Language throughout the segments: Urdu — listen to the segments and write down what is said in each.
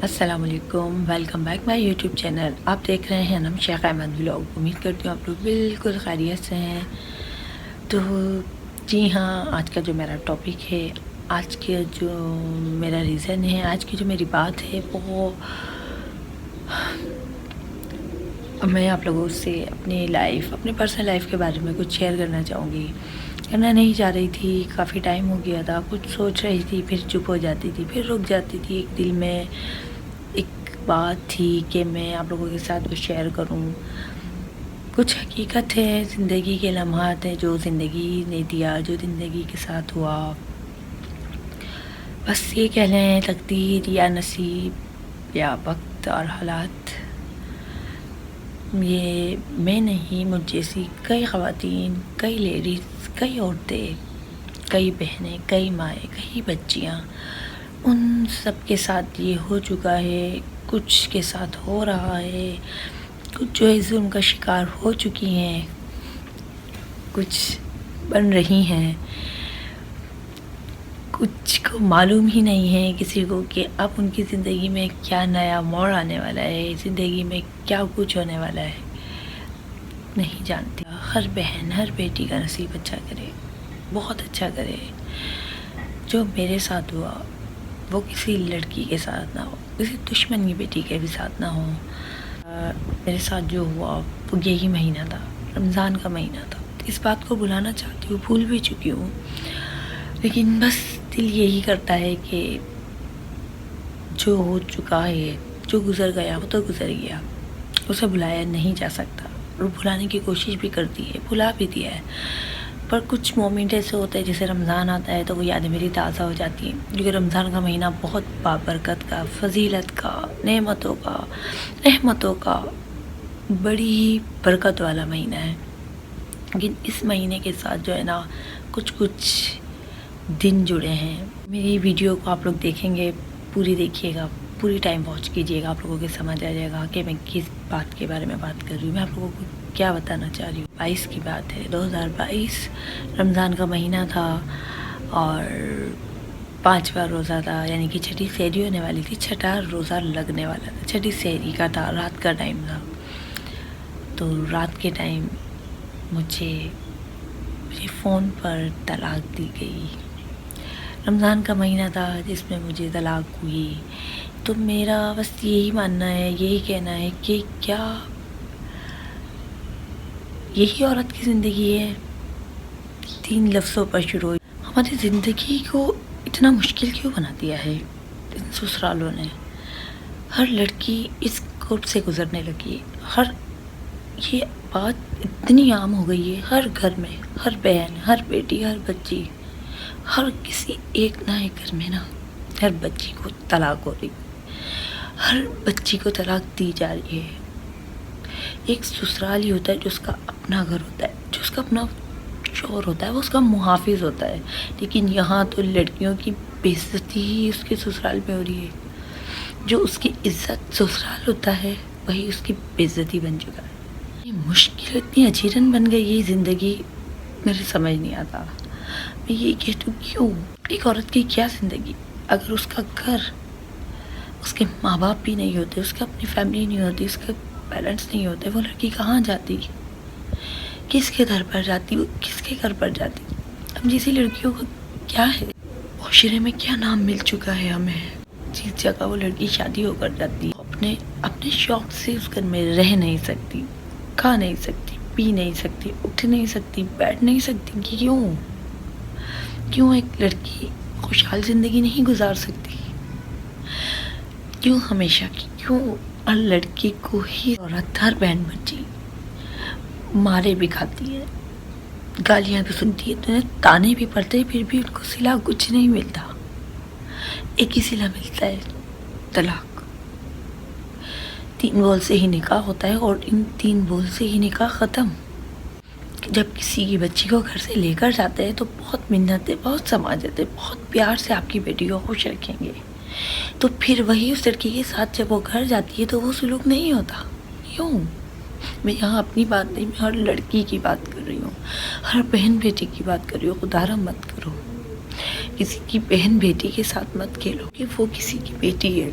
السلام علیکم، welcome back my YouTube channel. آپ دیکھ رہے ہیں انم شیخ احمد ولاگ۔ امید کرتی ہوں آپ لوگ بالکل خیریت سے ہیں۔ تو جی ہاں، آج کا جو میرا ٹاپک ہے، آج کے جو میرا ریزن ہے، آج کی جو میری بات ہے، وہ میں آپ لوگوں سے اپنی لائف، اپنی پرسنل لائف کے بارے میں کچھ شیئر کرنا چاہوں گی۔ کرنا نہیں چاہ رہی تھی، کافی ٹائم ہو گیا تھا، کچھ سوچ رہی تھی، پھر چپ ہو جاتی تھی، پھر رک جاتی تھی۔ ایک دل میں ایک بات تھی کہ میں آپ لوگوں کے ساتھ کچھ شیئر کروں۔ کچھ حقیقت ہے، زندگی کے لمحات ہیں جو زندگی نے دیا، جو زندگی کے ساتھ ہوا۔ بس یہ کہہ لیں تقدیر یا نصیب یا وقت اور حالات، یہ میں نہیں، مجھ جیسی کئی خواتین، کئی لیڈیز، کئی عورتیں، کئی بہنیں، کئی مائیں، کئی بچیاں، ان سب کے ساتھ یہ ہو چکا ہے، کچھ کے ساتھ ہو رہا ہے، کچھ جو ہے ظلم کا شکار ہو چکی ہیں، کچھ بن رہی ہیں، کچھ کو معلوم ہی نہیں ہے کسی کو کہ اب ان کی زندگی میں کیا نیا موڑ آنے والا ہے، زندگی میں کیا کچھ ہونے والا ہے، نہیں جانتے۔ ہر بہن، ہر بیٹی کا نصیب اچھا کرے، بہت اچھا کرے۔ جو میرے ساتھ ہوا وہ کسی لڑکی کے ساتھ نہ ہو، کسی دشمن کی بیٹی کے بھی ساتھ نہ ہو۔ میرے ساتھ جو ہوا وہ یہی مہینہ تھا، رمضان کا مہینہ تھا۔ اس بات کو بھلانا چاہتی ہوں، بھول بھی چکی ہوں، لیکن بس دل یہی کرتا ہے کہ جو ہو چکا ہے، جو گزر گیا وہ تو گزر گیا، اسے بھلایا نہیں جا سکتا۔ اور بھلانے کی کوشش بھی کرتی ہے، بھلا بھی دیا ہے، پر کچھ مومنٹ ایسے ہوتے ہیں، جیسے رمضان آتا ہے تو وہ یادیں میری تازہ ہو جاتی ہیں، کیونکہ رمضان کا مہینہ بہت بابرکت کا، فضیلت کا، نعمتوں کا، رحمتوں کا، بڑی ہی برکت والا مہینہ ہے۔ لیکن اس مہینے کے ساتھ جو ہے نا، کچھ دن جڑے ہیں۔ میری ویڈیو کو آپ لوگ دیکھیں گے، پوری دیکھیے گا، پوری ٹائم واچ کیجیے گا، آپ لوگوں کو سمجھ آ جائے گا کہ میں کس بات کے بارے میں بات کر رہی ہوں، میں آپ لوگوں کو کیا بتانا چاہ رہی ہوں۔ 22 کی بات ہے، 2022 رمضان کا مہینہ تھا، اور 5واں روزہ تھا، یعنی کہ چھٹی سحری ہونے والی تھی، چھٹا روزہ لگنے والا تھا، چھٹی سحری کا تھا، رات کا ٹائم تھا۔ تو رات کے ٹائم مجھے فون پر طلاق دی گئی۔ رمضان کا مہینہ تھا جس میں مجھے طلاق ہوئی۔ تو میرا بس یہی ماننا ہے، یہی کہنا ہے کہ کیا یہی عورت کی زندگی ہے؟ 3 لفظوں پر شروع ہوئی۔ ہماری زندگی کو اتنا مشکل کیوں بنا دیا ہے ان سسرالوں نے؟ ہر لڑکی اس کوٹ سے گزرنے لگی، یہ بات اتنی عام ہو گئی ہے، ہر گھر میں، ہر بہن، ہر بیٹی، ہر بچی، ہر کسی ایک نہ ایک گھر میں نا، ہر بچی کو طلاق ہو رہی، ہر بچی کو طلاق دی جا رہی ہے۔ ایک سسرال ہی ہوتا ہے جو اس کا اپنا گھر ہوتا ہے، جو اس کا اپنا شوہر ہوتا ہے، وہ اس کا محافظ ہوتا ہے، لیکن یہاں تو لڑکیوں کی بے عزتی ہی اس کے سسرال میں ہو رہی ہے۔ جو اس کی عزت سسرال ہوتا ہے، وہی اس کی بے عزتی بن چکا ہے۔ یہ مشکل اتنی اجیرن بن گئی یہ زندگی، میرے سمجھ نہیں آتا۔ میں یہ کہتی ہوں، کیوں ایک عورت کی کیا زندگی؟ اگر اس کا گھر، اس کے ماں باپ بھی نہیں ہوتے، اس کی اپنی فیملی نہیں ہوتی، اس کے پیرنٹس نہیں ہوتے، وہ لڑکی کہاں جاتی؟ کس کے گھر پر جاتی؟ وہ کس کے گھر پر جاتی؟ اب جیسی لڑکیوں کا کیا ہے، معاشرے میں کیا نام مل چکا ہے ہمیں، جس جگہ وہ لڑکی شادی ہو کر جاتی، اپنے شوق سے اس گھر میں رہ نہیں سکتی، کھا نہیں سکتی، پی نہیں سکتی، اٹھ نہیں سکتی، بیٹھ نہیں سکتی۔ کیوں ایک لڑکی خوشحال زندگی نہیں گزار سکتی؟ کیوں ہمیشہ کی، کیوں ہر لڑکی کو ہی عورت، ہر بہن بچی مارے بھی کھاتی ہے، گالیاں بھی سنتی ہے، تانے بھی پڑتے ہیں، پھر بھی ان کو صلہ کچھ نہیں ملتا؟ ایک ہی صلہ ملتا ہے، طلاق۔ 3 بول سے ہی نکاح ہوتا ہے، اور ان 3 بول سے ہی نکاح ختم۔ جب کسی کی بچی کو گھر سے لے کر جاتے ہیں تو بہت منتیں، بہت سماجت ہے، بہت پیار سے آپ کی بیٹی کو خوش رکھیں گے، تو پھر وہی اس لڑکی کے ساتھ جب وہ گھر جاتی ہے تو وہ سلوک نہیں ہوتا۔ کیوں؟ میں یہاں اپنی بات نہیں، میں ہر لڑکی کی بات کر رہی ہوں، ہر بہن بیٹی کی بات کر رہی ہوں۔ خدا رحم مت کرو، کسی کی بہن بیٹی کے ساتھ مت کھیلو کہ وہ کسی کی بیٹی ہے،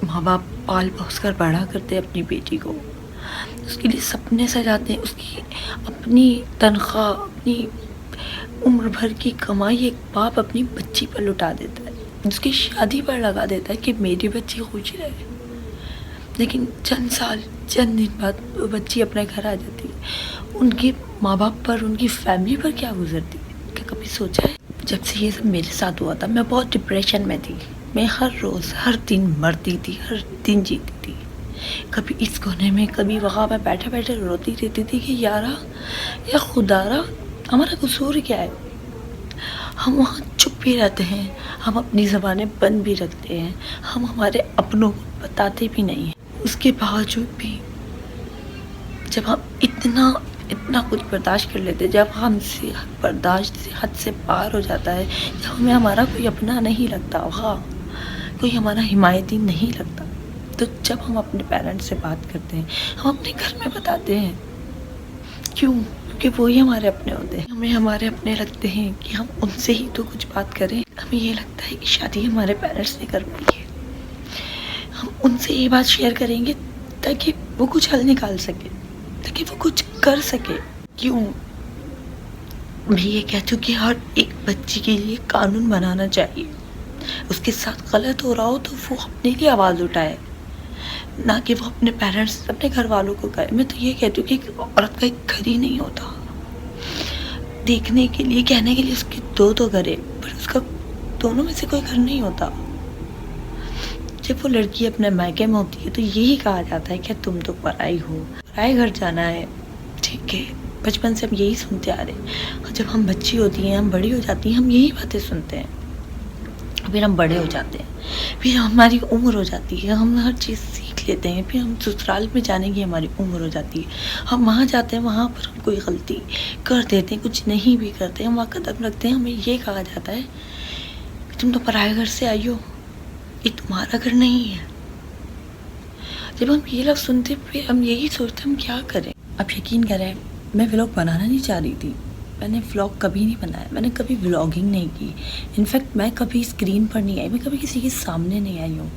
ماں باپ پال پوس کر بڑا کرتے ہیں اپنی بیٹی کو، اس کے لیے سپنے سجاتے ہیں، اس کی اپنی تنخواہ، اپنی عمر بھر کی کمائی ایک باپ اپنی بچی پر لٹا دیتا ہے، اس کی شادی پر لگا دیتا ہے کہ میری بچی خوش رہے، لیکن چند سال چند دن بعد وہ بچی اپنے گھر آ جاتی ہے، ان کے ماں باپ پر، ان کی فیملی پر کیا گزرتی ہے، کیا کبھی سوچا ہے؟ جب سے یہ سب میرے ساتھ ہوا تھا میں بہت ڈپریشن میں تھی، میں ہر روز ہر دن مرتی تھی، ہر دن جیتی تھی، کبھی اس کونے میں کبھی وہاں، میں بیٹھے بیٹھے روتی رہتی تھی کہ یارا یا خدارا ہمارا قصور کیا ہے، ہم وہاں چپ بھی رہتے ہیں، ہم اپنی زبانیں بند بھی رکھتے ہیں، ہم ہمارے اپنوں کو بتاتے بھی نہیں ہیں، اس کے باوجود بھی جب ہم اتنا کچھ برداشت کر لیتے، جب ہم سے برداشت سے حد سے پار ہو جاتا ہے، جب ہمیں ہمارا کوئی اپنا نہیں لگتا، ہاں کوئی ہمارا حمایتی نہیں لگتا، تو جب ہم اپنے پیرنٹس سے بات کرتے ہیں، ہم اپنے گھر میں بتاتے ہیں، کیوں؟ کیونکہ وہی ہمارے اپنے ہوتے ہیں، ہمیں ہمارے اپنے لگتے ہیں کہ ہم ان سے ہی تو کچھ بات کریں، ہمیں یہ لگتا ہے کہ شادی ہمارے پیرنٹس نے کروائی ہے، ہم ان سے یہ بات شیئر کریں گے تاکہ وہ کچھ حل نکال سکے، تاکہ وہ کچھ کر سکے، کیوں؟ میں یہ کہتی ہوں کہ ہر ایک بچی کے لیے قانون بنانا چاہیے، اس کے ساتھ غلط ہو رہا ہو تو وہ اپنے لیے آواز اٹھائے، نہ کہ وہ اپنے پیرنٹس، اپنے گھر والوں کو کہے۔ میں تو یہ کہتی ہوں کہ ایک عورت کا ایک گھر ہی نہیں ہوتا، دیکھنے کے لیے، کہنے کے لیے اس کے دو گھر ہے، پر اس کا دونوں میں سے کوئی گھر نہیں ہوتا۔ جب وہ لڑکی اپنے میکے میں ہوتی ہے تو یہی کہا جاتا ہے کہ تم تو پرائی ہو، پرائے گھر جانا ہے، ٹھیک ہے، بچپن سے ہم یہی سنتے آ رہے ہیں، اور جب ہم بچی ہوتی ہیں، ہم بڑی ہو جاتی ہیں، ہم یہی باتیں سنتے ہیں، پھر ہم بڑے ہو جاتے ہیں، پھر ہماری عمر ہو جاتی ہے، ہم ہر چیز سیکھ لیتے ہیں، پھر ہم سسرال میں جانے کی ہماری عمر ہو جاتی ہے، ہم وہاں جاتے ہیں، وہاں پر ہم کوئی غلطی کر دیتے ہیں، کچھ نہیں بھی کرتے، ہم وہاں قدم رکھتے ہیں، ہمیں یہ کہا جاتا ہے کہ تم تو پرائے گھر سے آئی ہو، یہ تمہارا گھر نہیں ہے۔ جب ہم یہ لفظ سنتے پھر ہم یہی سوچتے ہم کیا کریں۔ اب یقین کریں، میں ولاگ بنانا نہیں چاہ رہی تھی، میں نے ولاگ کبھی نہیں بنایا، میں نے کبھی ولاگنگ نہیں کی، انفیکٹ میں کبھی اسکرین پر نہیں آئی، میں کبھی کسی کے سامنے نہیں آئی ہوں،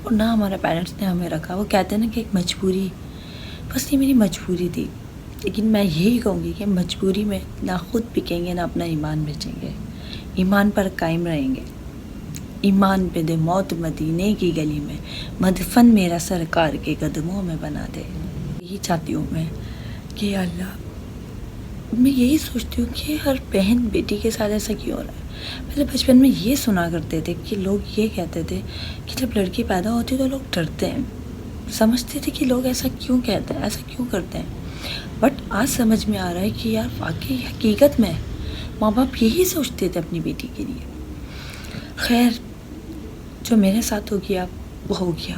اور نہ ہمارے پیرنٹس نے ہمیں رکھا۔ وہ کہتے ہیں نا کہ ایک مجبوری، بس یہ میری مجبوری تھی، لیکن میں یہی کہوں گی کہ مجبوری میں نہ خود بکیں گے، نہ اپنا ایمان بیچیں گے، ایمان پر قائم رہیں گے۔ ایمان پہ دے موت مدینے کی گلی میں، مدفن میرا سرکار کے قدموں میں بنا دے۔ یہی چاہتی ہوں میں کہ اللہ، میں یہی سوچتی ہوں کہ ہر بہن بیٹی کے ساتھ ایسا کیوں ہو رہا ہے۔ پہلے بچپن میں یہ سنا کرتے تھے کہ لوگ یہ کہتے تھے کہ جب لڑکی پیدا ہوتی تو لوگ ڈرتے ہیں، سمجھتے تھے کہ لوگ ایسا کیوں کہتے ہیں، ایسا کیوں کرتے ہیں، بٹ آج سمجھ میں آ رہا ہے کہ یار واقعی حقیقت میں ماں باپ یہی سوچتے تھے اپنی بیٹی کے لیے۔ خیر، جو میرے ساتھ ہو گیا وہ ہو گیا،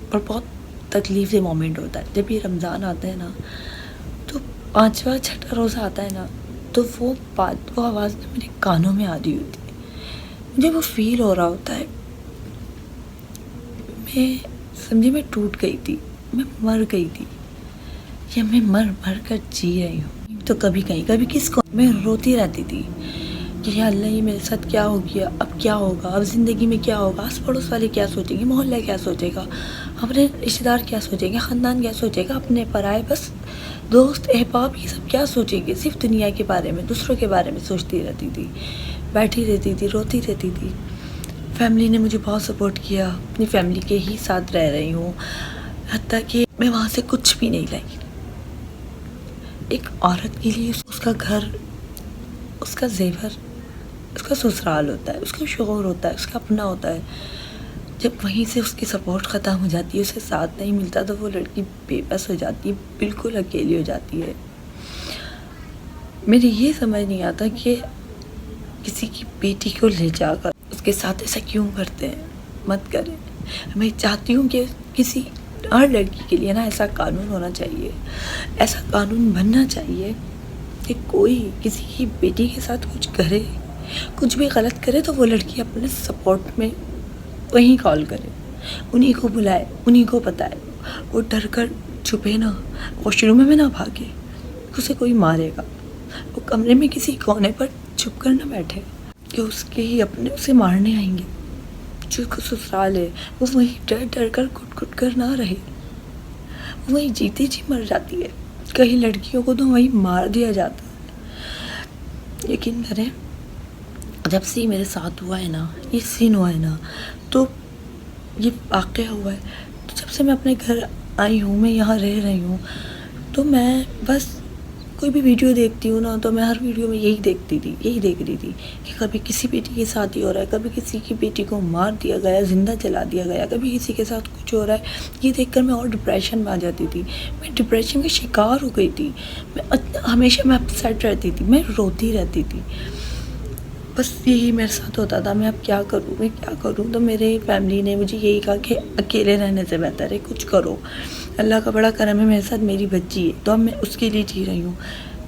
اور بہت تکلیف دہ مومنٹ ہوتا ہے جب یہ رمضان آتا ہے نا، تو 5واں 6واں روزہ آتا ہے نا، تو وہ آواز میرے کانوں میں آ رہی ہوتی ہے، مجھے وہ فیل ہو رہا ہوتا ہے، میں ٹوٹ گئی تھی، میں مر گئی تھی، یا میں مر کر جی رہی ہوں۔ تو کبھی کہیں، کبھی کس کو میں روتی رہتی تھی کہ یا اللہ یہ میرے ساتھ کیا ہو گیا، اب کیا ہوگا، اب زندگی میں کیا ہوگا، آس پڑوس والے کیا سوچیں گے، محلہ کیا سوچے گا، اپنے رشتہ دار کیا سوچیں گے، خاندان کیا سوچے گا، اپنے پرائے بس دوست احباب یہ سب کیا سوچیں گے، صرف دنیا کے بارے میں، دوسروں کے بارے میں سوچتی رہتی تھی، بیٹھی رہتی تھی، روتی رہتی تھی۔ فیملی نے مجھے بہت سپورٹ کیا، اپنی فیملی کے ہی ساتھ رہ رہی ہوں، حتیٰ کہ میں وہاں سے کچھ بھی نہیں لائی۔ ایک عورت کے لیے اس کا گھر، اس کا زیور، اس کا سسرال ہوتا ہے، اس کا شوہر ہوتا ہے، اس کا اپنا ہوتا ہے۔ جب وہیں سے اس کی سپورٹ ختم ہو جاتی ہے، اسے ساتھ نہیں ملتا، تو وہ لڑکی بے بس ہو جاتی ہے، بالکل اکیلی ہو جاتی ہے۔ میرے یہ سمجھ نہیں آتا کہ کسی کی بیٹی کو لے جا کر اس کے ساتھ ایسا کیوں کرتے ہیں، مت کریں۔ میں چاہتی ہوں کہ کسی ہر لڑکی کے لیے نا ایسا قانون ہونا چاہیے، ایسا قانون بننا چاہیے کہ کوئی کسی کی بیٹی کے ساتھ کچھ کرے، کچھ بھی غلط کرے تو وہ لڑکی اپنے سپورٹ میں وہیں کال کرے، انہی کو بلائے، انہی کو بتائے، وہ ڈر کر چھپے نہ، واش روم میں نہ بھاگے، اسے کوئی مارے گا، وہ کمرے میں کسی کونے پر چھپ کر نہ بیٹھے کہ اس کے ہی اپنے اسے مارنے آئیں گے۔ جو سسرال ہے وہ وہیں ڈر ڈر کر گھٹ گھٹ کر نہ رہے، وہیں جیتے جی مر جاتی ہے. کئی لڑکیوں کو تو وہیں مار دیا جاتا ہے. یقین کریں جب سے میرے ساتھ ہوا ہے نا، یہ سین ہوا ہے نا، تو یہ واقعہ ہوا ہے، تو جب سے میں اپنے گھر آئی ہوں، میں یہاں رہ رہی ہوں، تو میں بس کوئی بھی ویڈیو دیکھتی ہوں نا، تو میں ہر ویڈیو میں یہی دیکھ رہی تھی کہ کبھی کسی بیٹی کے ساتھ ہی ہو رہا ہے، کبھی کسی کی بیٹی کو مار دیا گیا، زندہ جلا دیا گیا، کبھی کسی کے ساتھ کچھ ہو رہا ہے. یہ دیکھ کر میں اور ڈپریشن میں آ جاتی تھی. میں ڈپریشن کا شکار ہو گئی تھی. ہمیشہ میں اپسیٹ رہتی تھی، میں روتی رہتی تھی. بس یہی میرے ساتھ ہوتا تھا. میں اب کیا کروں. تو میرے فیملی نے مجھے یہی کہا کہ اکیلے رہنے سے بہتر ہے کچھ کرو. اللہ کا بڑا کرم ہے، میرے ساتھ میری بچی ہے، تو اب میں اس کے لیے جی رہی ہوں.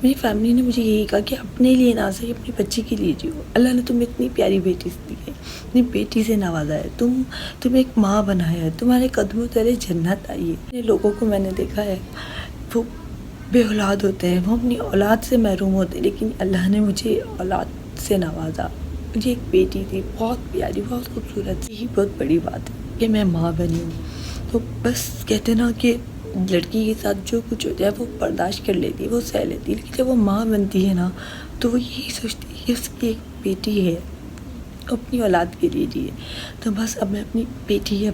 میری فیملی نے مجھے یہی کہا کہ اپنے لیے نہ صحیح اپنی بچی کے لیے جیو. اللہ نے تمہیں اتنی پیاری بیٹی دی ہے، اتنی بیٹی سے نوازا ہے، تمہیں ایک ماں بنایا ہے، تمہارے قدموں تلے جنت آئی ہے. لوگوں کو میں نے دیکھا ہے وہ بے اولاد ہوتے ہیں، وہ اپنی اولاد سے محروم ہوتے ہیں، لیکن اللہ نے مجھے اولاد سے نوازا. مجھے ایک بیٹی تھی، بہت پیاری، بہت خوبصورت. یہی بہت بڑی بات ہے کہ میں ماں بنی ہوں. تو بس کہتے نا کہ لڑکی کے ساتھ جو کچھ ہو جائے وہ برداشت کر لیتی ہے، وہ سہ لیتی ہے، لیکن جب وہ ماں بنتی ہے نا تو وہ یہی سوچتی ہے کہ اس کی ایک بیٹی ہے، اپنی اولاد کے لیے جیے. تو بس اب میں اپنی بیٹی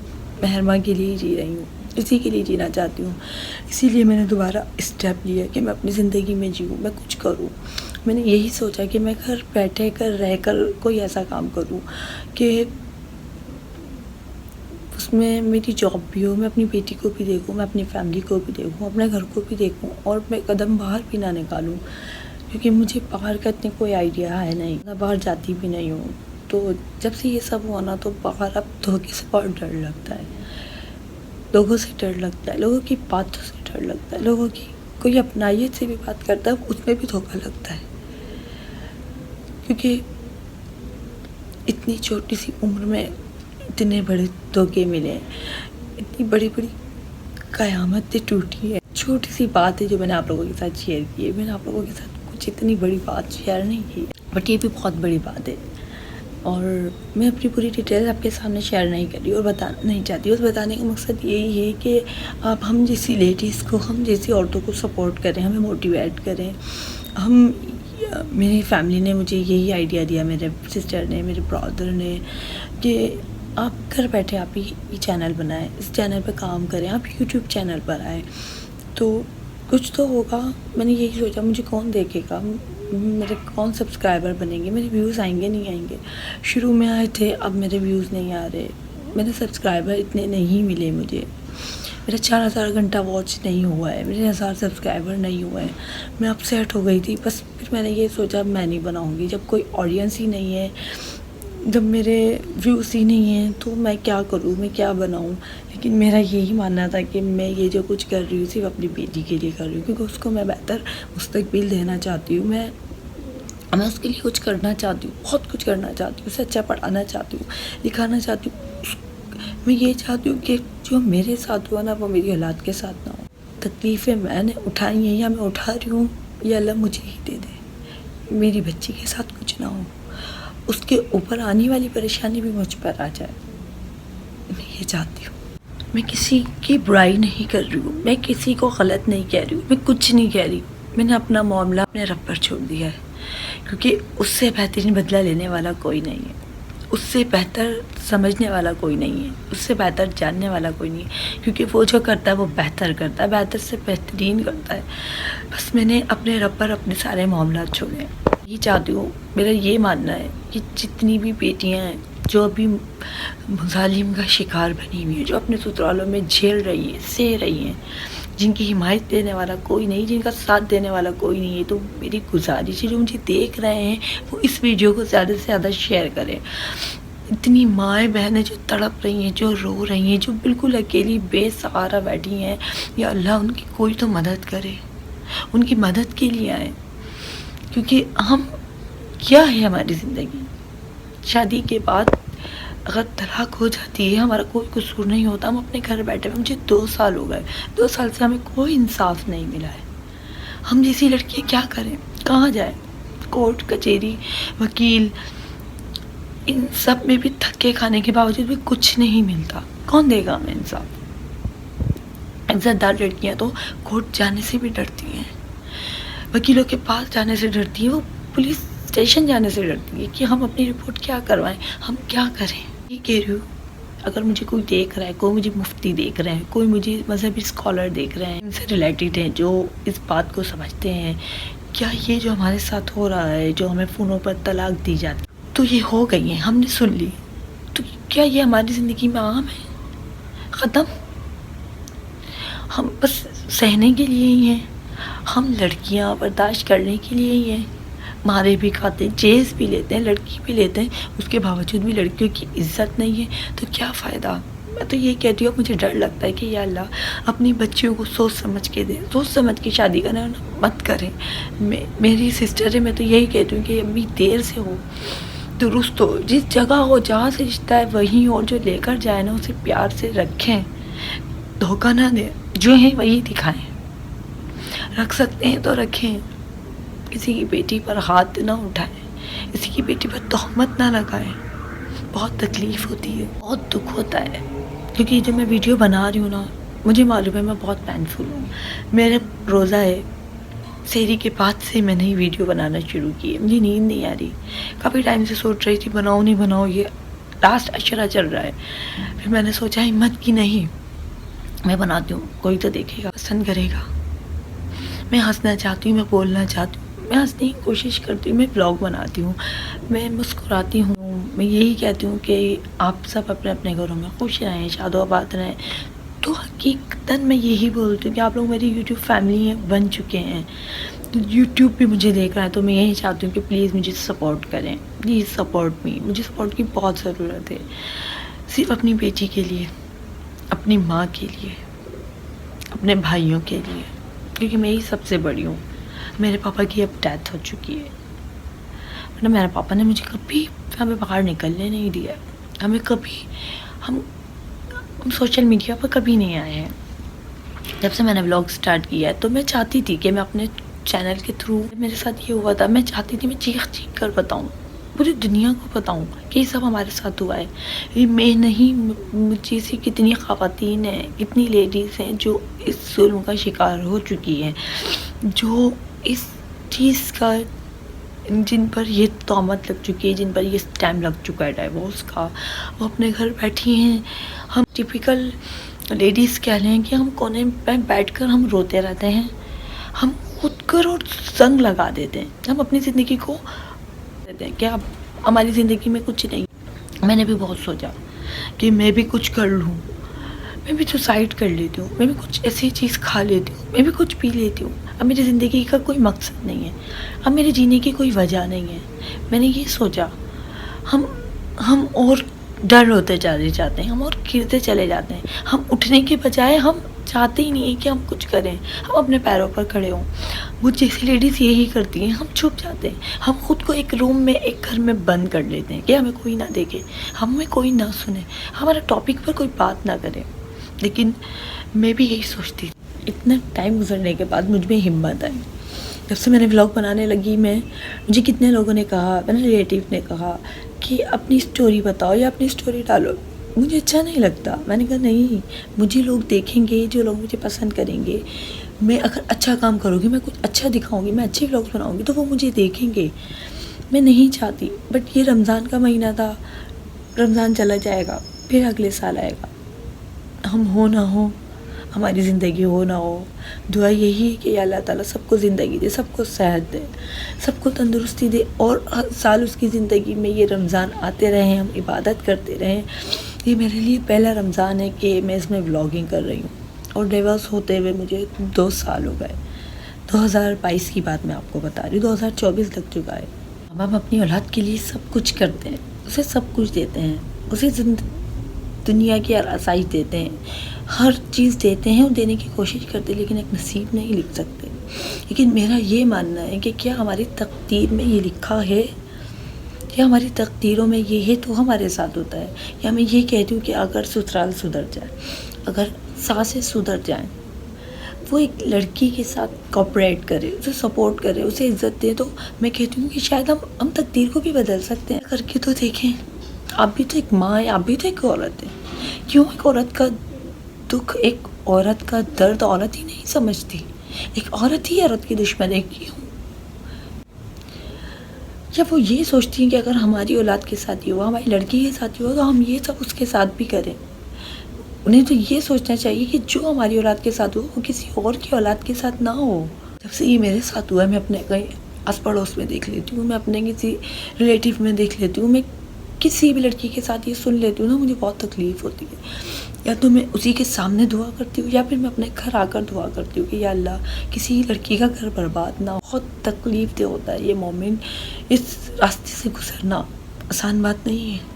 مہرماں کے لیے جی رہی ہوں، اسی کے لیے جینا چاہتی ہوں. اسی لیے میں نے دوبارہ اسٹیپ لیا کہ میں اپنی زندگی میں جیوں، میں کچھ کروں. میں نے یہی سوچا کہ میں گھر بیٹھے کر رہ کر کوئی ایسا کام کروں کہ اس میں میری جاب بھی ہو، میں اپنی بیٹی کو بھی دیکھوں، میں اپنی فیملی کو بھی دیکھوں، اپنے گھر کو بھی دیکھوں، اور میں قدم باہر بھی نہ نکالوں، کیونکہ مجھے باہر کا اتنے کوئی آئیڈیا ہے نہیں، میں باہر جاتی بھی نہیں ہوں. تو جب سے یہ سب ہوا نا تو باہر اب دھوکے سے بہت ڈر لگتا ہے، لوگوں سے ڈر لگتا ہے، لوگوں کی باتوں سے ڈر لگتا ہے، لوگوں کی کوئی اپنائیت سے بھی بات کرتا ہے اس میں بھی دھوکا لگتا ہے. کیونکہ اتنی چھوٹی سی عمر میں اتنے بڑے دھوکے ملے ہیں، اتنی بڑی بڑی قیامتیں ٹوٹی ہیں. چھوٹی سی بات ہے جو میں نے آپ لوگوں کے ساتھ شیئر کی ہے. میں نے آپ لوگوں کے ساتھ کچھ اتنی بڑی بات شیئر نہیں کی، بٹ یہ بھی بہت بڑی بات ہے، اور میں اپنی پوری ڈیٹیل آپ کے سامنے شیئر نہیں کر رہی اور بتانا نہیں چاہتی. بس بتانے کا مقصد یہی ہے کہ آپ ہم جیسی لیڈیز کو، ہم جیسی عورتوں کو سپورٹ کریں، ہمیں موٹیویٹ کریں. میری فیملی نے مجھے یہی آئیڈیا دیا، میرے سسٹر نے، میرے برادر نے، کہ آپ گھر بیٹھے آپ یہ چینل بنائیں، اس چینل پہ کام کریں، آپ یوٹیوب چینل پر آئیں تو کچھ تو ہوگا. میں نے یہی سوچا مجھے کون دیکھے گا، میرے کون سبسکرائبر بنیں گے، میرے ویوز آئیں گے نہیں آئیں گے. شروع میں آئے تھے، اب میرے ویوز نہیں آ رہے، میرے سبسکرائبر اتنے نہیں ملے مجھے، میرا 4000 گھنٹہ واچ نہیں ہوا ہے، میرے 1000 سبسکرائبر نہیں ہوئے ہیں. میں اپ سیٹ ہو گئی تھی. بس پھر میں نے یہ سوچا اب میں نہیں بناؤں گی، جب کوئی آڈینس ہی نہیں ہے، جب میرے ویوز ہی نہیں ہیں تو میں کیا کروں، میں کیا بناؤں. لیکن میرا یہی ماننا تھا کہ میں یہ جو کچھ کر رہی ہوں صرف اپنی بیٹی کے لیے کر رہی ہوں، کیونکہ اس کو میں بہتر مستقبل دینا چاہتی ہوں. میں اس کے لیے کچھ کرنا چاہتی ہوں، بہت کچھ کرنا چاہتی ہوں، اسے اچھا پڑھانا چاہتی ہوں، لکھانا چاہتی ہوں. میں یہ چاہتی ہوں کہ جو میرے ساتھ ہوا نا وہ میری اولاد کے ساتھ نہ ہو. تکلیفیں میں نے اٹھائی ہیں یا میں اٹھا رہی ہوں، یہ اللہ مجھے ہی دے دے، میری بچی کے ساتھ کچھ نہ ہو، اس کے اوپر آنے والی پریشانی بھی مجھ پر آ جائے. میں یہ چاہتی ہوں. میں کسی کی برائی نہیں کر رہی ہوں، میں کسی کو غلط نہیں کہہ رہی ہوں، میں کچھ نہیں کہہ رہی. میں نے اپنا معاملہ اپنے رب پر چھوڑ دیا ہے، کیونکہ اس سے بہترین بدلہ لینے والا کوئی نہیں ہے، اس سے بہتر سمجھنے والا کوئی نہیں ہے، اس سے بہتر جاننے والا کوئی نہیں ہے. کیونکہ وہ جو کرتا ہے وہ بہتر کرتا ہے، بہتر سے بہترین کرتا ہے. بس میں نے اپنے رب پر اپنے سارے معاملات چھوڑے ہیں. یہ چاہتی ہوں، میرا یہ ماننا ہے کہ جتنی بھی بیٹیاں ہیں جو ابھی ظالم کا شکار بنی ہوئی ہیں، جو اپنے سسرالوں میں جھیل رہی ہیں، سہ رہی ہیں، جن کی حمایت دینے والا کوئی نہیں، جن کا ساتھ دینے والا کوئی نہیں ہے، تو میری گزارش ہے جو مجھے دیکھ رہے ہیں وہ اس ویڈیو کو زیادہ سے زیادہ شیئر کریں. اتنی مائیں بہنیں جو تڑپ رہی ہیں، جو رو رہی ہیں، جو بالکل اکیلی بے سہارا بیٹھی ہیں، یا اللہ ان کی کوئی تو مدد کرے، ان کی مدد کے لیے آئے. کیونکہ ہم کیا ہے ہماری زندگی، شادی کے بعد اگر طلاق ہو جاتی ہے ہمارا کوئی قصور نہیں ہوتا، ہم اپنے گھر بیٹھے ہوئے. مجھے 2 سال ہو گئے، 2 سال سے ہمیں کوئی انصاف نہیں ملا ہے. ہم جیسی لڑکیاں کیا کریں، کہاں جائیں، کورٹ کچہری، وکیل، ان سب میں بھی دھکے کھانے کے باوجود بھی کچھ نہیں ملتا. کون دے گا ہمیں انصاف؟ عزت دار لڑکیاں تو کورٹ جانے سے بھی ڈرتی ہیں, وکیلوں کے پاس جانے سے ڈرتی ہیں, وہ پولیس اسٹیشن جانے سے ڈرتی ہے کہ ہم اپنی رپورٹ کیا کروائیں, ہم کیا کریں. یہ کہہ رہی ہوں, اگر مجھے کوئی دیکھ رہا ہے, کوئی مجھے مفتی دیکھ رہے ہیں, کوئی مجھے مذہبی اسکالر دیکھ رہے ہیں, ان سے ریلیٹڈ ہیں جو اس بات کو سمجھتے ہیں, کیا یہ جو ہمارے ساتھ ہو رہا ہے, جو ہمیں فونوں پر طلاق دی جاتی تو یہ ہو گئی ہیں, ہم نے سن لی, تو کیا یہ ہماری زندگی میں عام ہے؟ ختم. ہم بس سہنے کے لیے ہی ہیں, ہم لڑکیاں برداشت کرنے کے لیے ہی ہیں. مارے بھی کھاتے ہیں, جیز بھی لیتے ہیں, لڑکی بھی لیتے ہیں, اس کے باوجود بھی لڑکیوں کی عزت نہیں ہے, تو کیا فائدہ. میں تو یہ کہتی ہوں, مجھے ڈر لگتا ہے کہ یا اللہ اپنی بچیوں کو سوچ سمجھ کے دے, سوچ سمجھ کے شادی کرنا مت کریں. میری سسٹر ہے, میں تو یہی کہتی ہوں کہ ابھی دیر سے ہو, درست ہو, جس جگہ ہو جہاں سے رشتہ ہے وہیں ہو, جو لے کر جائے نا اسے پیار سے رکھیں, دھوکہ نہ دیں, جو ہیں وہی دکھائیں. رکھ سکتے ہیں تو رکھیں, کسی کی بیٹی پر ہاتھ نہ اٹھائیں, کسی کی بیٹی پر تہمت نہ لگائیں. بہت تکلیف ہوتی ہے, بہت دکھ ہوتا ہے, کیونکہ جب میں ویڈیو بنا رہی ہوں نا, مجھے معلوم ہے میں بہت پینفل ہوں. میرے روزہ ہے, سحری کے بعد سے میں نے ہی ویڈیو بنانا شروع کی ہے. مجھے نیند نہیں آ رہی, کافی ٹائم سے سوچ رہی تھی بناؤ نہیں بناؤ, یہ لاسٹ اشرا چل رہا ہے. پھر میں نے سوچا ہمت کی نہیں, میں بناتی ہوں, کوئی تو دیکھے گا, پسند کرے گا. میں ہنسنا چاہتی ہوں, میں بولنا چاہتی ہوں, میں ہنسنے کی کوشش کرتی ہوں, میں بلاگ بناتی ہوں, میں مسکراتی ہوں. میں یہی کہتی ہوں کہ آپ سب اپنے اپنے گھروں میں خوش رہیں, شاد و آباد رہیں. تو حقیقتاً میں یہی بولتی ہوں کہ آپ لوگ میری یوٹیوب فیملی بن چکے ہیں, یوٹیوب بھی مجھے دیکھ رہا ہے, تو میں یہی چاہتی ہوں کہ پلیز مجھے سپورٹ کریں, پلیز سپورٹ می. مجھے سپورٹ کی بہت ضرورت ہے, صرف اپنی بیٹی کے لیے, اپنی ماں کے لیے, اپنے بھائیوں کے لیے, کیونکہ میں ہی سب سے بڑی ہوں. میرے پاپا کی اب ڈیتھ ہو چکی ہے, ورنہ میرے پاپا نے مجھے کبھی ہمیں باہر نکلنے نہیں دیا. ہمیں کبھی ہم سوشل میڈیا پر کبھی نہیں آئے ہیں. جب سے میں نے ولاگ سٹارٹ کیا ہے تو میں چاہتی تھی کہ میں اپنے چینل کے تھرو, میرے ساتھ یہ ہوا تھا, میں چاہتی تھی میں چیخ چیخ کر بتاؤں, پوری دنیا کو بتاؤں کہ یہ سب ہمارے ساتھ ہوا ہے. یہ میں نہیں, مجھ جیسی کتنی خواتین ہیں, کتنی لیڈیز ہیں جو اس ظلم کا شکار ہو چکی ہیں, جو اس چیز کا, جن پر یہ تہمت لگ چکی ہے, جن پر یہ ٹائم لگ چکا ہے ڈائیورس کا, وہ اپنے گھر بیٹھی ہیں. ہم ٹپیکل لیڈیز کہہ لیں کہ ہم کونے پہ بیٹھ کر ہم روتے رہتے ہیں, ہم خود کر اور زنگ لگا دیتے ہیں, ہم اپنی زندگی کو دیتے ہیں کہ اب ہماری زندگی میں کچھ نہیں. میں نے بھی بہت سوچا کہ میں بھی کچھ کر لوں, میں بھی سوسائڈ کر لیتی ہوں, میں بھی کچھ ایسی چیز کھا لیتی ہوں, میں بھی کچھ پی لیتی ہوں. اب میری زندگی کا کوئی مقصد نہیں ہے, اب میرے جینے کی کوئی وجہ نہیں ہے. میں نے یہ سوچا, ہم اور ڈر ہوتے چلے جاتے ہیں, ہم اور گرتے چلے جاتے ہیں. ہم اٹھنے کے بجائے ہم چاہتے ہی نہیں ہیں کہ ہم کچھ کریں, ہم اپنے پیروں پر کھڑے ہوں. وہ جیسی لیڈیز یہی کرتی ہیں, ہم چھپ جاتے ہیں, ہم خود کو ایک روم میں, ایک گھر میں بند کر لیتے ہیں کہ ہمیں کوئی نہ دیکھے, ہمیں کوئی نہ سنے, ہمارا ٹاپک پر کوئی بات نہ کرے. لیکن میں بھی یہی سوچتی تھی. اتنا ٹائم گزرنے کے بعد مجھ میں ہمت آئی. جب سے میں نے ولاگ بنانے لگی, مجھے کتنے لوگوں نے کہا, میرے ریلیٹیو نے کہا کہ اپنی سٹوری بتاؤ یا اپنی سٹوری ڈالو. مجھے اچھا نہیں لگتا. میں نے کہا نہیں, مجھے لوگ دیکھیں گے, جو لوگ مجھے پسند کریں گے. میں اگر اچھا کام کروں گی, میں کچھ اچھا دکھاؤں گی, میں اچھے ولاگس بناؤں گی, تو وہ مجھے دیکھیں گے. میں نہیں چاہتی, بٹ یہ رمضان کا مہینہ تھا, رمضان چلا جائے گا, پھر اگلے سال آئے گا. ہم ہو نہ ہو, ہماری زندگی ہو نہ ہو, دعا یہی ہے کہ اللہ تعالیٰ سب کو زندگی دے, سب کو صحت دے, سب کو تندرستی دے, اور ہر سال اس کی زندگی میں یہ رمضان آتے رہیں, ہم عبادت کرتے رہیں. یہ میرے لیے پہلا رمضان ہے کہ میں اس میں ولاگنگ کر رہی ہوں, اور ڈیورس ہوتے ہوئے مجھے 2 سال ہو گئے. 2022 کی بات میں آپ کو بتا رہی ہوں, 2024 لگ چکا ہے. اب ہم اپنی اولاد کے لیے سب کچھ کرتے ہیں, اسے سب کچھ دیتے ہیں, اسے دنیا کی آسائش دیتے ہیں, ہر چیز دیتے ہیں اور دینے کی کوشش کرتے ہیں, لیکن ایک نصیب نہیں لکھ سکتے. لیکن میرا یہ ماننا ہے کہ کیا ہماری تقدیر میں یہ لکھا ہے, یا ہماری تقدیروں میں یہ ہے تو ہمارے ساتھ ہوتا ہے. یا میں یہ کہتی ہوں کہ اگر سسرال سدھر جائے, اگر ساسیں سدھر جائیں, وہ ایک لڑکی کے ساتھ کوپریٹ کرے, اسے سپورٹ کرے, اسے عزت دے, تو میں کہتی ہوں کہ شاید ہم تقدیر کو بھی بدل سکتے ہیں. کر کے تو دیکھیں. آپ بھی تو ایک ماں ہے، آپ بھی تو ایک عورت ہے. کیوں ایک عورت کا دکھ، ایک عورت کا درد عورت ہی نہیں سمجھتی؟ ایک عورت ہی عورت کی دشمن ہے. کیوں؟ جب وہ یہ سوچتی ہیں کہ اگر ہماری اولاد کے ساتھ یہ ہوا، ہماری لڑکی کے ساتھ یہ ہوا، تو ہم یہ سب اس کے ساتھ بھی کریں. انہیں تو یہ سوچنا چاہیے کہ جو ہماری اولاد کے ساتھ ہوا وہ کسی اور کی اولاد کے ساتھ نہ ہو. جب سے یہ میرے ساتھ ہوا ہے، میں اپنے کہیں آس پڑوس میں دیکھ لیتی ہوں، میں اپنے کسی ریلیٹیو میں دیکھ لیتی ہوں، میں کسی بھی لڑکی کے ساتھ یہ سن لیتی ہوں نا، مجھے بہت تکلیف ہوتی ہے. یا تو میں اسی کے سامنے دعا کرتی ہوں، یا پھر میں اپنے گھر آ کر دعا کرتی ہوں کہ یا اللہ کسی لڑکی کا گھر برباد نہ ہو. بہت تکلیف دہ ہوتا ہے یہ مومن، اس راستے سے گزرنا آسان بات نہیں ہے.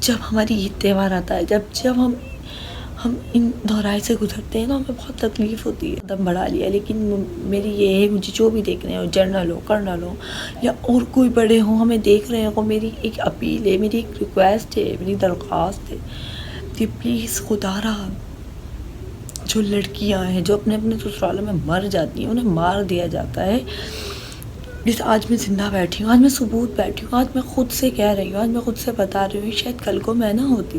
جب ہماری عید تہوار آتا ہے، جب ہم ان دورائے سے گزرتے ہیں تو ہمیں بہت تکلیف ہوتی ہے. دم بڑھا لیا، لیکن میری یہ ہے، مجھے جو بھی دیکھ رہے ہو، جنرل ہو، کرنل ہو، یا اور کوئی بڑے ہوں، ہمیں دیکھ رہے ہوں، میری ایک اپیل ہے، میری ایک ریکویسٹ ہے، میری درخواست ہے کہ پلیز خدا رہا، جو لڑکیاں ہیں جو اپنے سسرالوں میں مر جاتی ہیں، انہیں مار دیا جاتا ہے. جس آج میں زندہ بیٹھی ہوں، آج میں ثبوت بیٹھی ہوں، آج میں خود سے کہہ رہی ہوں، آج میں خود سے بتا رہی ہوں. شاید کل کو میں نہ ہوتی،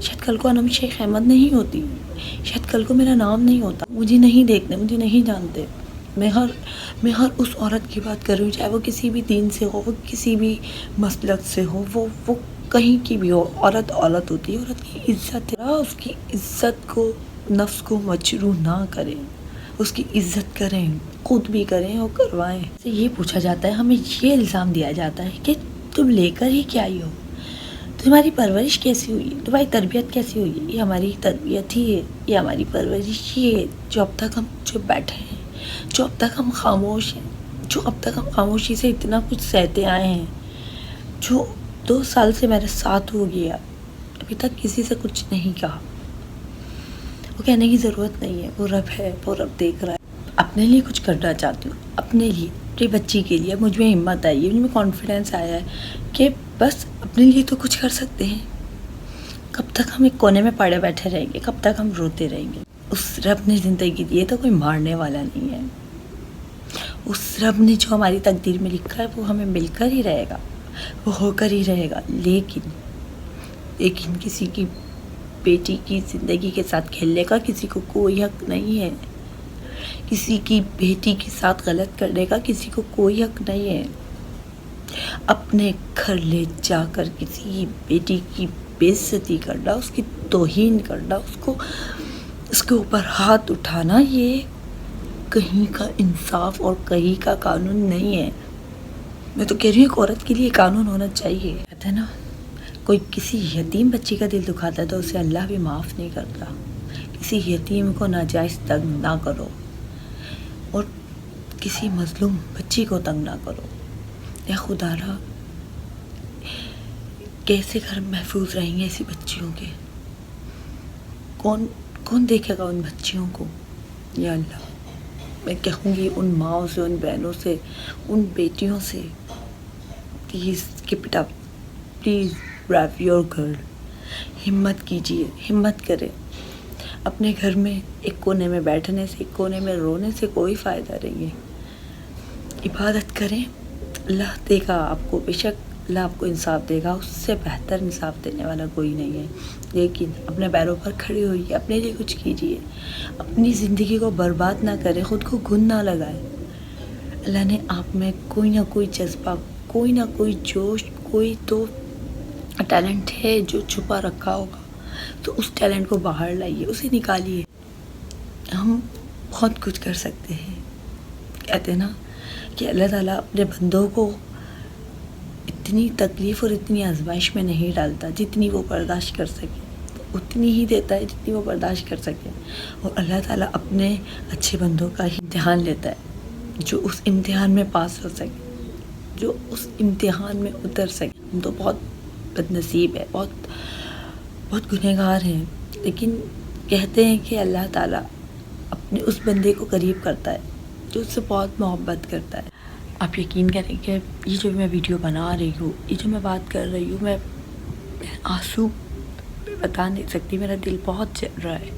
شاید کل کو انم شیخ احمد نہیں ہوتی، شاید کل کو میرا نام نہیں ہوتا. مجھے نہیں دیکھتے، مجھے نہیں جانتے. میں ہر اس عورت کی بات کر رہی ہوں، چاہے وہ کسی بھی دین سے ہو، وہ کسی بھی مسلک سے ہو، وہ کہیں کی بھی ہو. عورت ہوتی ہے، عورت کی عزت ہے. اس کی عزت کو، نفس کو مجروح نہ کریں، اس کی عزت کریں، خود بھی کریں اور کروائیں. یہ پوچھا جاتا ہے، ہمیں یہ الزام دیا جاتا ہے کہ تم لے کر ہی کیا آئی ہو، تمہاری پرورش کیسی ہوئی ہے، تمہاری تربیت کیسی ہوئی ہے. یہ ہماری تربیت ہی ہے، یہ ہماری پرورش ہی ہے، جو اب تک ہم چپ بیٹھے ہیں، جو اب تک ہم خاموش ہیں، جو اب تک ہم خاموشی سے اتنا کچھ سہتے آئے ہیں. جو 2 سال سے میرے ساتھ ہو گیا، ابھی تک کسی سے کچھ نہیں کہا. وہ کہنے کی ضرورت نہیں ہے، وہ رب ہے، وہ رب دیکھ رہا ہے. اپنے لیے کچھ کرنا چاہتی ہوں، اپنے لیے، اپنی بچی کے لیے. مجھ میں ہمت آئی ہے، مجھ میں کانفیڈنس آیا ہے کہ بس اپنے لیے تو کچھ کر سکتے ہیں. کب تک ہم ایک کونے میں پڑے بیٹھے رہیں گے، کب تک ہم روتے رہیں گے. اس رب نے زندگی دی ہے تو کوئی مارنے والا نہیں ہے. اس رب نے جو ہماری تقدیر میں لکھا ہے وہ ہمیں مل کر ہی رہے گا، وہ ہو کر ہی رہے گا. لیکن کسی کی بیٹی کی زندگی کے ساتھ کھیلنے کا کسی کو کوئی حق نہیں ہے. کسی کی بیٹی کے ساتھ غلط کرنے کا کسی کو کوئی حق نہیں ہے. اپنے گھر لے جا کر کسی بیٹی کی بے عزتی کرنا، اس کی توہین کرنا، اس کے اوپر ہاتھ اٹھانا، یہ کہیں کا انصاف اور کہیں کا قانون نہیں ہے. میں تو کہہ رہی ہوں ایک عورت کے لیے قانون ہونا چاہیے. کہتے ہیں نا، کوئی کسی یتیم بچی کا دل دکھاتا ہے تو اسے اللہ بھی معاف نہیں کرتا. کسی یتیم کو ناجائز تنگ نہ کرو، اور کسی مظلوم بچی کو تنگ نہ کرو. یا خدا را، کیسے گھر محفوظ رہیں گے ایسی بچیوں کے؟ کون دیکھے گا ان بچیوں کو؟ یا اللہ، میں کہوں گی ان ماؤں سے، ان بہنوں سے، ان بیٹیوں سے، please keep it up, please brave your girl. ہمت کیجیے، ہمت کریں. اپنے گھر میں ایک کونے میں بیٹھنے سے، ایک کونے میں رونے سے کوئی فائدہ نہیں ہے. عبادت کریں، اللہ دے گا آپ کو، بے شک اللہ آپ کو انصاف دے گا. اس سے بہتر انصاف دینے والا کوئی نہیں ہے. لیکن اپنے پیروں پر کھڑی ہوئیے، اپنے لیے کچھ کیجیے. اپنی زندگی کو برباد نہ کریں، خود کو گن نہ لگائیں. اللہ نے آپ میں کوئی نہ کوئی جذبہ، کوئی نہ کوئی جوش، کوئی تو ٹیلنٹ ہے جو چھپا رکھا ہوگا، تو اس ٹیلنٹ کو باہر لائیے، اسے نکالیے. ہم بہت کچھ کر سکتے ہیں. کہتے ہیں نا کہ اللہ تعالیٰ اپنے بندوں کو اتنی تکلیف اور اتنی آزمائش میں نہیں ڈالتا، جتنی وہ برداشت کر سکے اتنی ہی دیتا ہے جتنی وہ برداشت کر سکے. اور اللہ تعالیٰ اپنے اچھے بندوں کا ہی امتحان لیتا ہے، جو اس امتحان میں پاس ہو سکے، جو اس امتحان میں اتر سکے. ہم تو بہت بد نصیب ہے، بہت گنہگار ہیں، لیکن کہتے ہیں کہ اللہ تعالیٰ اپنے اس بندے کو قریب کرتا ہے جو اس سے بہت محبت کرتا ہے. آپ یقین کریں کہ یہ جو میں ویڈیو بنا رہی ہوں، یہ جو میں بات کر رہی ہوں، میں آنسو بتا نہیں سکتی. میرا دل بہت جل رہا ہے،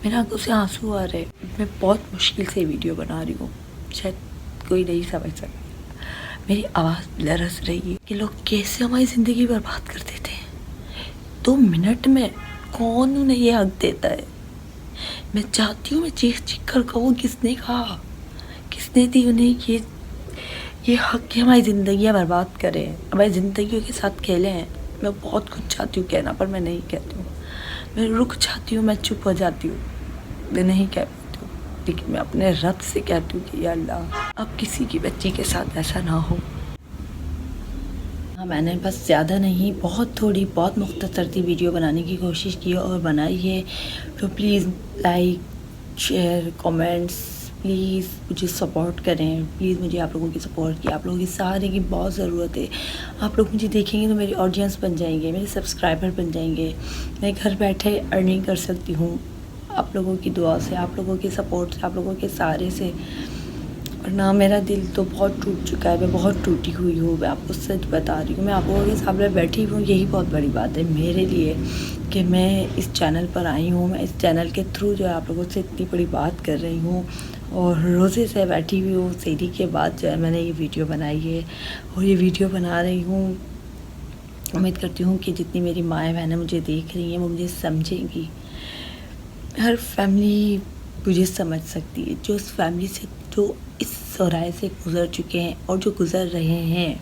میرے آنکھوں سے آنسو آ رہے ہیں. میں بہت مشکل سے ویڈیو بنا رہی ہوں، شاید کوئی نہیں سمجھ سکتا. میری آواز لرز رہی ہے کہ لوگ کیسے ہماری زندگی برباد کر دیتے ہیں 2 منٹ میں. کون انہیں یہ حق دیتا ہے؟ میں چاہتی ہوں میں چیخ چیخ کر کہوں کس نے کہا، کس نے دی انہیں یہ حق کہ ہماری زندگیاں برباد کریں، ہماری زندگیوں کے ساتھ کھیلیں. میں بہت کچھ چاہتی ہوں کہنا پر میں نہیں کہتی ہوں. میں رک جاتی ہوں، میں چپ ہو جاتی ہوں، میں نہیں کہہ پاتی ہوں. لیکن میں اپنے رب سے کہتی ہوں کہ یا اللہ اب کسی کی بچی کے ساتھ ایسا نہ ہو. میں نے بس زیادہ نہیں، بہت مختصر سی ویڈیو بنانے کی کوشش کی اور بنائی ہے. تو please like share comments, please مجھے سپورٹ کریں. پلیز مجھے آپ لوگوں کی سپورٹ کی، آپ لوگوں کی سہارے کی بہت ضرورت ہے. آپ لوگ مجھے دیکھیں گے تو میری آڈینس بن جائیں گے، میرے سبسکرائبر بن جائیں گے. میں گھر بیٹھے ارننگ کر سکتی ہوں آپ لوگوں کی دعا سے، آپ لوگوں کے سپورٹ سے، آپ لوگوں کے سہارے سے. ورنہ میرا دل تو بہت ٹوٹ چکا ہے، میں بہت ٹوٹی ہوئی ہوں. میں آپ کو سچ بتا رہی ہوں، میں آپ لوگوں کے سامنے بیٹھی ہوں. یہی بہت بڑی بات ہے میرے لیے کہ میں اس چینل پر آئی ہوں. میں اس چینل کے تھرو جو ہے آپ لوگوں سے اتنی بڑی بات کر رہی ہوں اور روزے سے بیٹھی ہوئی ہوں. سحری کے بعد جو ہے میں نے یہ ویڈیو بنائی ہے اور یہ ویڈیو بنا رہی ہوں. امید کرتی ہوں کہ جتنی میری مائیں بہنیں مجھے دیکھ رہی ہیں وہ مجھے سمجھیں گی. ہر فیملی مجھے سمجھ سکتی ہے، جو اس فیملی سے، جو اس سورائے سے گزر چکے ہیں اور جو گزر رہے ہیں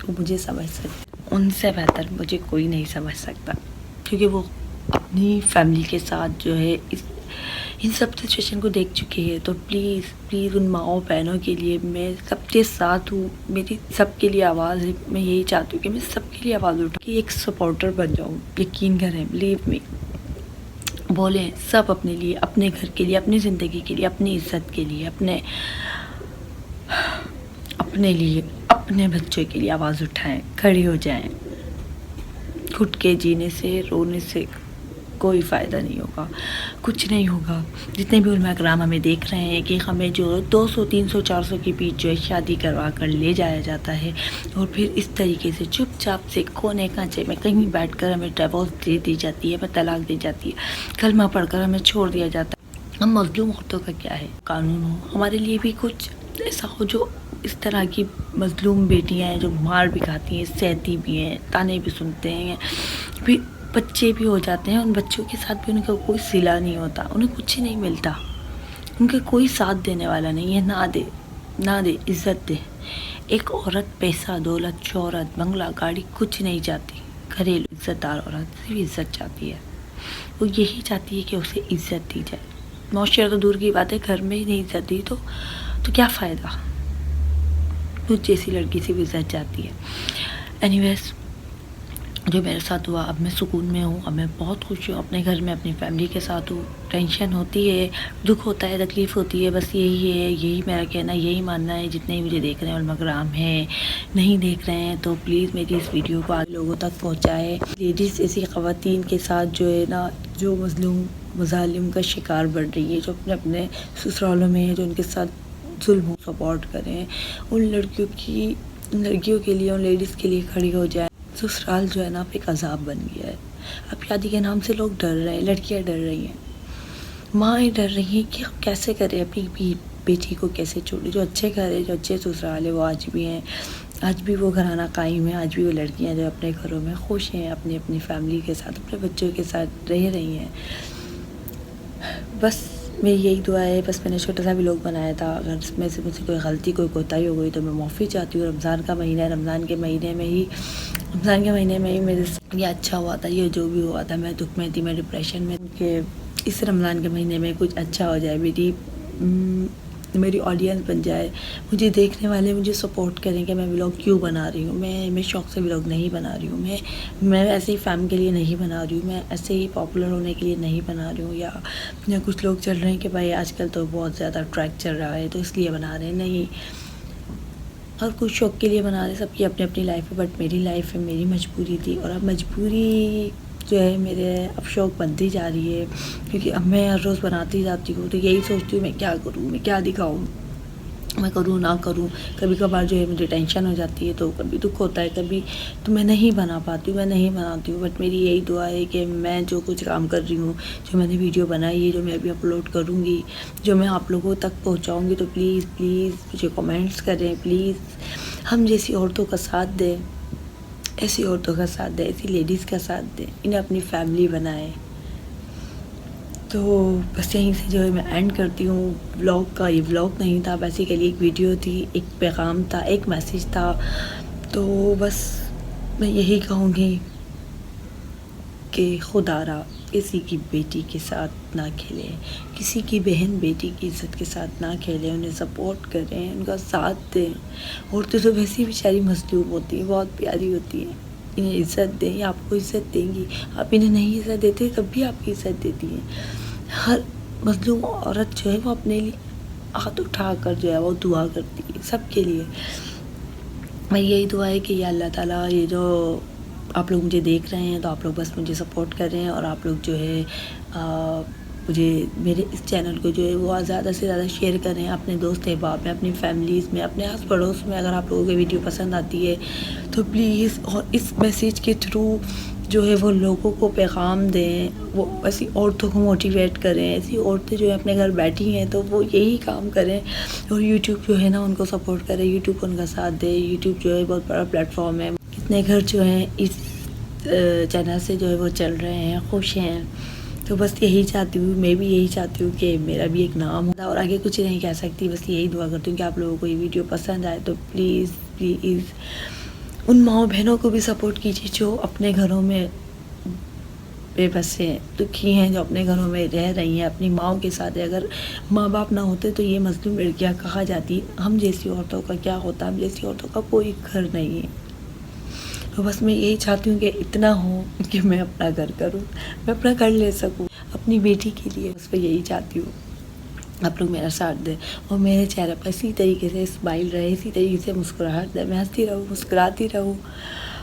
وہ مجھے سمجھ سکتے. ان سے بہتر مجھے کوئی نہیں سمجھ سکتا، کیونکہ وہ اپنی فیملی کے ساتھ جو ہے ان سب سچویشن کو دیکھ چکے ہیں. تو پلیز پلیز ان ماؤں بہنوں کے لیے میں سب کے ساتھ ہوں. میری سب کے لیے آواز ہے. میں یہی چاہتی ہوں کہ میں سب کے لیے آواز اٹھاؤں، کہ ایک سپورٹر بن جاؤں. یقین کریں، بلیو می، بولیں سب اپنے لیے، اپنے گھر کے لیے، اپنی زندگی کے لیے، اپنی عزت کے لیے، اپنے لیے، اپنے بچوں کے لیے آواز اٹھائیں، کھڑے ہو جائیں. گھٹ کے جینے سے، رونے سے کوئی فائدہ نہیں ہوگا، کچھ نہیں ہوگا. جتنے بھی علماء کرام ہمیں دیکھ رہے ہیں کہ ہمیں جو 200 300 400 کے بیچ جو ہے شادی کروا کر لے جایا جاتا ہے اور پھر اس طریقے سے چپ چاپ سے کونے کانچے میں کہیں بیٹھ کر ہمیں ڈیورس دے دی جاتی ہے، ہمیں طلاق دی جاتی ہے، کلمہ پڑھ کر ہمیں چھوڑ دیا جاتا ہے. ہم مظلوم عورتوں کا کیا ہے؟ قانون ہو ہمارے لیے بھی کچھ ایسا ہو جو اس طرح کی مظلوم بیٹیاں ہیں جو مار بھی کھاتی ہیں، سہتی بھی ہیں، تانے بھی سنتے ہیں، پھر بچے بھی ہو جاتے ہیں. ان بچوں کے ساتھ بھی ان کا کوئی صلہ نہیں ہوتا، انہیں کچھ نہیں ملتا، ان کا کوئی ساتھ دینے والا نہیں ہے. نہ دے عزت دے. ایک عورت پیسہ، دولت، شہرت، بنگلہ، گاڑی کچھ نہیں چاہتی. گھریلو عزت دار عورت صرف عزت چاہتی ہے. وہ یہی چاہتی ہے کہ اسے عزت دی جائے. معاشرہ تو دور کی بات ہے، گھر میں ہی نہیں عزت دی تو کیا فائدہ؟ مجھ جیسی لڑکی سے بھی عزت چاہتی ہے. اینی ویز، جو میرے ساتھ ہوا، اب میں سکون میں ہوں، اب میں بہت خوش ہوں، اپنے گھر میں اپنی فیملی کے ساتھ ہوں. ٹینشن ہوتی ہے، دکھ ہوتا ہے، تکلیف ہوتی ہے، بس یہی میرا کہنا، یہی ماننا ہے. جتنے مجھے دیکھ رہے ہیں علماء کرام ہیں، نہیں دیکھ رہے ہیں تو پلیز میری اس ویڈیو کو آگے لوگوں تک پہنچائے. لیڈیز ایسی خواتین کے ساتھ جو ہے نا، جو مظالم کا شکار بن رہی ہے، جو اپنے سسرالوں میں ہے، جو ان کے ساتھ ظلم ہو، سپورٹ کریں. ان لڑکیوں کے لیے، ان لیڈیز کے لیے کھڑی ہو جائے. سسرال جو ہے نا اب ایک عذاب بن گیا ہے. اب شادی کے نام سے لوگ ڈر رہے ہیں، لڑکیاں ڈر رہی ہیں، ماں ڈر رہی ہیں کہ ہم کیسے کریں، اپنی بیٹی کو کیسے چھوڑیں. جو اچھے گھر ہے، جو اچھے سسرال ہے، وہ آج بھی ہیں، آج بھی وہ گھرانہ قائم ہے. آج بھی وہ لڑکیاں جو اپنے گھروں میں خوش ہیں، اپنی فیملی کے ساتھ، اپنے بچوں کے ساتھ رہ رہی ہیں. بس میری یہی دعا ہے. بس میں نے چھوٹا سا ولاگ بنایا تھا. اگر اس میں سے مجھ سے کوئی غلطی، کوئی کوتاہی ہو گئی تو میں معافی چاہتی ہوں. رمضان کا مہینہ ہے، رمضان کے مہینے میں ہی میرے سے یہ اچھا ہوا تھا. یہ جو بھی ہوا تھا، میں دکھ میں تھی، میں ڈپریشن میں، کہ اس رمضان کے مہینے میں کچھ اچھا ہو جائے، میری آڈینس بن جائے، مجھے دیکھنے والے مجھے سپورٹ کریں کہ میں ولاگ کیوں بنا رہی ہوں. میں شوق سے ولاگ نہیں بنا رہی ہوں. میں ایسے ہی فیم کے لیے نہیں بنا رہی ہوں. میں ایسے ہی پاپولر ہونے کے لیے نہیں بنا رہی ہوں. یا کچھ لوگ چل رہے ہیں کہ بھائی آج کل تو بہت زیادہ ٹریک چل رہا ہے تو اس لیے بنا رہے ہیں. نہیں، اور کچھ شوق کے لیے بنا رہے. سب کی اپنی لائف ہے، بٹ میری لائف ہے، میری مجبوری تھی. اور اب مجبوری جو ہے میرے اب شوق بنتی جا رہی ہے، کیونکہ اب میں ہر روز بناتی جاتی ہوں تو یہی سوچتی ہوں میں کیا کروں، میں کیا دکھاؤں، میں کروں نہ کروں. کبھی کبھار جو ہے مجھے ٹینشن ہو جاتی ہے تو کبھی دکھ ہوتا ہے، کبھی تو میں نہیں بنا پاتی ہوں، میں نہیں بناتی ہوں. بٹ میری یہی دعا ہے کہ میں جو کچھ کام کر رہی ہوں، جو میں نے ویڈیو بنائی ہے، جو میں ابھی اپلوڈ کروں گی، جو میں آپ لوگوں تک پہنچاؤں گی، تو پلیز مجھے کمنٹس کریں. پلیز ہم جیسی عورتوں کا ساتھ دیں، ایسی عورتوں کا ساتھ دیں، ایسی لیڈیز کا ساتھ دیں، انہیں اپنی فیملی بنائیں. تو بس یہیں سے جو ہے میں اینڈ کرتی ہوں ولاگ کا. یہ ولاگ نہیں تھا، بیسیکلی ایک ویڈیو تھی، ایک پیغام تھا، ایک میسیج تھا. تو بس میں یہی کہوں گی کہ خدا را کسی کی بیٹی کے ساتھ نہ کھیلے، کسی کی بہن بیٹی کی عزت کے ساتھ نہ کھیلیں، انہیں سپورٹ کریں، ان کا ساتھ دیں. عورتیں تو ویسے ہی بیچاری مظلوم ہوتی ہیں، بہت پیاری ہوتی ہیں. انہیں عزت دیں، یہ آپ کو عزت دیں گی. آپ انہیں نہیں عزت دیتے تب بھی آپ کی عزت دیتی ہیں. ہر مظلوم عورت جو ہے وہ اپنے لیے ہاتھ اٹھا کر جو ہے وہ دعا کرتی ہے سب کے لیے. میں یہی دعا ہے کہ یا اللہ تعالیٰ، یہ جو آپ لوگ مجھے دیکھ رہے ہیں تو آپ لوگ بس مجھے سپورٹ کر رہے ہیں، اور آپ لوگ جو ہے مجھے میرے اس چینل کو جو ہے وہ زیادہ سے زیادہ شیئر کریں اپنے دوست احباب میں، اپنی فیملیز میں، اپنے آس پڑوس میں. اگر آپ لوگوں کی ویڈیو پسند آتی ہے تو پلیز، اور اس میسیج کے تھرو جو ہے وہ لوگوں کو پیغام دیں، وہ ایسی عورتوں کو موٹیویٹ کریں. ایسی عورتیں جو ہے اپنے گھر بیٹھی ہیں تو وہ یہی کام کریں، اور یوٹیوب جو ہے نا ان کو سپورٹ کریں، یوٹیوب ان کا ساتھ دے. یوٹیوب جو ہے بہت بڑا پلیٹ فارم ہے. کتنے گھر جو ہیں اس چینل سے جو ہے وہ چل رہے ہیں، خوش ہیں. تو بس یہی چاہتی ہوں، میں بھی یہی چاہتی ہوں کہ میرا بھی ایک نام ہو. اور آگے کچھ نہیں کہہ سکتی، بس یہی دعا کرتی ہوں کہ آپ لوگوں کو یہ ویڈیو پسند آئے تو پلیز پلیز ان ماؤں بہنوں کو بھی سپورٹ کیجیے جو اپنے گھروں میں بے بس ہیں، دکھی ہیں، جو اپنے گھروں میں رہ رہی ہیں اپنی ماؤں کے ساتھ. اگر ماں باپ نہ ہوتے تو یہ مظلوم لڑکیاں کہا جاتی. ہم جیسی عورتوں کا کیا ہوتا، ہم جیسی عورتوں کا کوئی گھر نہیں ہے. تو بس میں یہی چاہتی ہوں کہ اتنا ہو کہ میں اپنا گھر کروں، میں اپنا گھر لے سکوں اپنی بیٹی کے لیے. بس میں یہی چاہتی ہوں آپ لوگ میرا ساتھ دیں، اور میرے چہرے پر اسی طریقے سے اسمائل رہے، اسی طریقے سے مسکراہٹ رہے. میں ہنستی رہوں، مسکراتی رہوں،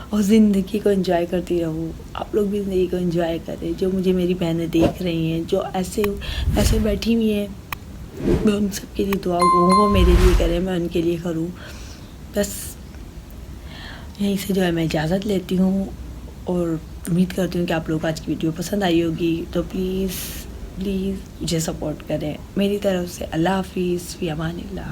اور زندگی کو انجوائے کرتی رہوں. آپ لوگ بھی زندگی کو انجوائے کریں. جو مجھے میری بہنیں دیکھ رہی ہیں، جو ایسے بیٹھی ہوئی ہیں، میں ان سب کے لیے دعا کروں، وہ میرے لیے کریں، میں ان کے لیے کروں. بس یہیں سے جو ہے میں اجازت لیتی ہوں، اور امید کرتی ہوں کہ آپ لوگوں کو آج کی ویڈیو پسند آئی ہوگی. تو پلیز پلیز مجھے سپورٹ کریں. میری طرف سے اللہ حافظ، فی امان اللہ.